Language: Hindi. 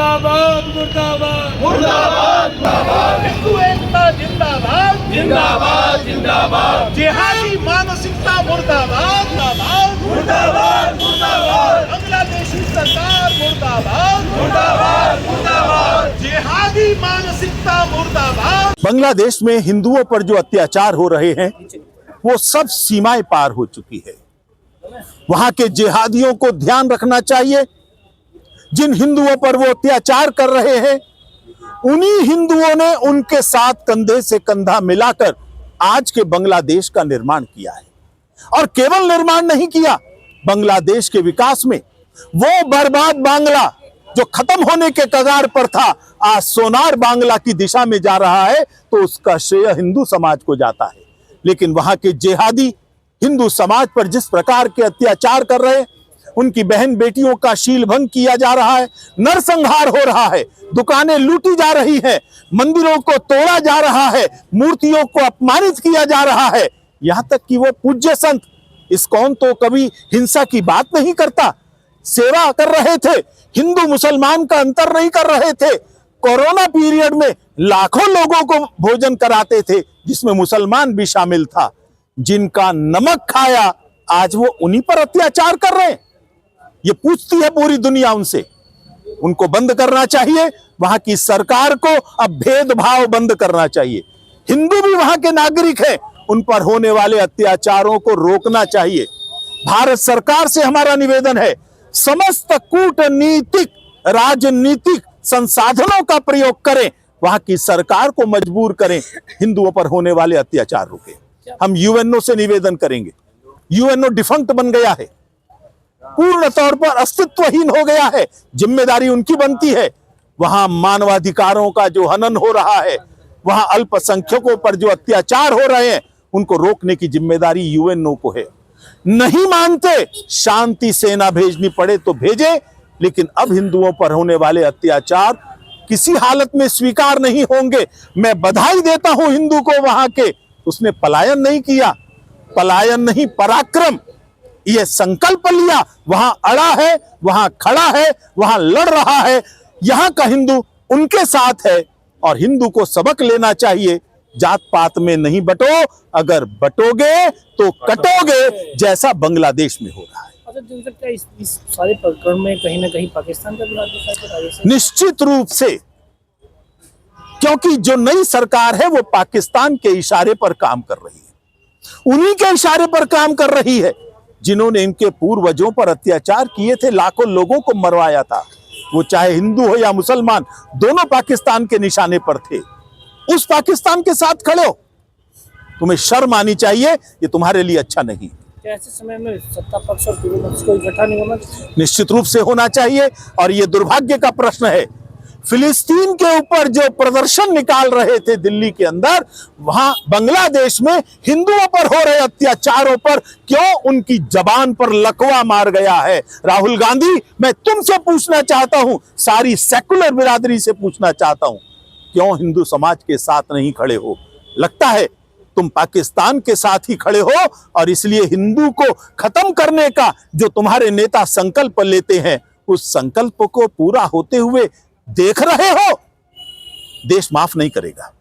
मुर्दाबाद मुर्दाबाद मुर्दाबाद मुर्दाबाद हिंदू एकता जिंदाबाद जिंदाबाद जिंदाबाद जिहादी मानसिकता मुर्दाबाद मुर्दाबाद मुर्दाबाद मुर्दाबाद बांग्लादेशी सरकार मुर्दाबाद मुर्दाबाद मुर्दाबाद जिहादी मानसिकता मुर्दाबाद। बांग्लादेश में हिंदुओं पर जो अत्याचार हो रहे हैं वो सब सीमाएं पार हो चुकी है। वहां के जिहादियों को ध्यान रखना चाहिए। जिन हिंदुओं पर वो अत्याचार कर रहे हैं उन्हीं हिंदुओं ने उनके साथ कंधे से कंधा मिलाकर आज के बांग्लादेश का निर्माण किया है। और केवल निर्माण नहीं किया, बांग्लादेश के विकास में वो बर्बाद बांग्ला जो खत्म होने के कगार पर था आज सोनार बांग्ला की दिशा में जा रहा है, तो उसका श्रेय हिंदू समाज को जाता है। लेकिन वहां के जिहादी हिंदू समाज पर जिस प्रकार के अत्याचार कर रहे हैं, उनकी बहन बेटियों का शीलभंग किया जा रहा है, नरसंहार हो रहा है, दुकानें लूटी जा रही हैं, मंदिरों को तोड़ा जा रहा है, मूर्तियों को अपमानित किया जा रहा है। यहां तक कि वो पूज्य संत इस्कॉन तो कभी हिंसा की बात नहीं करता, सेवा कर रहे थे, हिंदू मुसलमान का अंतर नहीं कर रहे थे। कोरोना पीरियड में लाखों लोगों को भोजन कराते थे जिसमें मुसलमान भी शामिल था। जिनका नमक खाया आज वो उन्हीं पर अत्याचार कर रहे हैं। ये पूछती है पूरी दुनिया उनसे। उनको बंद करना चाहिए। वहां की सरकार को अब भेदभाव बंद करना चाहिए। हिंदू भी वहां के नागरिक हैं, उन पर होने वाले अत्याचारों को रोकना चाहिए। भारत सरकार से हमारा निवेदन है, समस्त कूटनीतिक राजनीतिक संसाधनों का प्रयोग करें, वहां की सरकार को मजबूर करें, हिंदुओं पर होने वाले अत्याचार रोकें। हम यूएनओ से निवेदन करेंगे। यूएनओ डिफंक्ट बन गया है, पूर्ण तौर पर अस्तित्वहीन हो गया है। जिम्मेदारी उनकी बनती है। वहां मानवाधिकारों का जो हनन हो रहा है, वहां अल्पसंख्यकों पर जो अत्याचार हो रहे हैं, उनको रोकने की जिम्मेदारी यूएनओ को है। नहीं मानते, शांति सेना भेजनी पड़े तो भेजे, लेकिन अब हिंदुओं पर होने वाले अत्याचार किसी हालत में स्वीकार नहीं होंगे। मैं बधाई देता हूं हिंदू को वहां के, उसने पलायन नहीं किया, पलायन नहीं पराक्रम, यह संकल्प लिया, वहां अड़ा है, वहां खड़ा है, वहां लड़ रहा है। यहां का हिंदू उनके साथ है और हिंदू को सबक लेना चाहिए। जात पात में नहीं बटो, अगर बटोगे तो कटोगे, जैसा बांग्लादेश में हो रहा है। अच्छा, इस सारे प्रकरण में कहीं ना कहीं पाकिस्तान का भी हाथ दिखाई दे रहा है? निश्चित रूप से, क्योंकि जो नई सरकार है वो पाकिस्तान के इशारे पर काम कर रही है, उन्हीं के इशारे पर काम कर रही है जिन्होंने इनके पूर्वजों पर अत्याचार किए थे, लाखों लोगों को मरवाया था। वो चाहे हिंदू हो या मुसलमान, दोनों पाकिस्तान के निशाने पर थे। उस पाकिस्तान के साथ खड़े हो, तुम्हें शर्म आनी चाहिए, ये तुम्हारे लिए अच्छा नहीं। ऐसे समय में सत्ता पक्ष और विरोध पक्ष को इकट्ठा नहीं होना चाहिए? निश्चित रूप से होना चाहिए। और ये दुर्भाग्य का प्रश्न है, फिलिस्तीन के ऊपर जो प्रदर्शन निकाल रहे थे दिल्ली के अंदर, वहां बांग्लादेश में हिंदुओं पर हो रहे अत्याचारों पर क्यों उनकी जबान पर लकवा मार गया है? राहुल गांधी, मैं तुमसे पूछना चाहता हूं, सारी सेकुलर बिरादरी से पूछना चाहता हूं, क्यों हिंदू समाज के साथ नहीं खड़े हो? लगता है तुम पाकिस्तान के साथ ही खड़े हो और इसलिए हिंदू को खत्म करने का जो तुम्हारे नेता संकल्प लेते हैं, उस संकल्प को पूरा होते हुए देख रहे हो। देश माफ नहीं करेगा।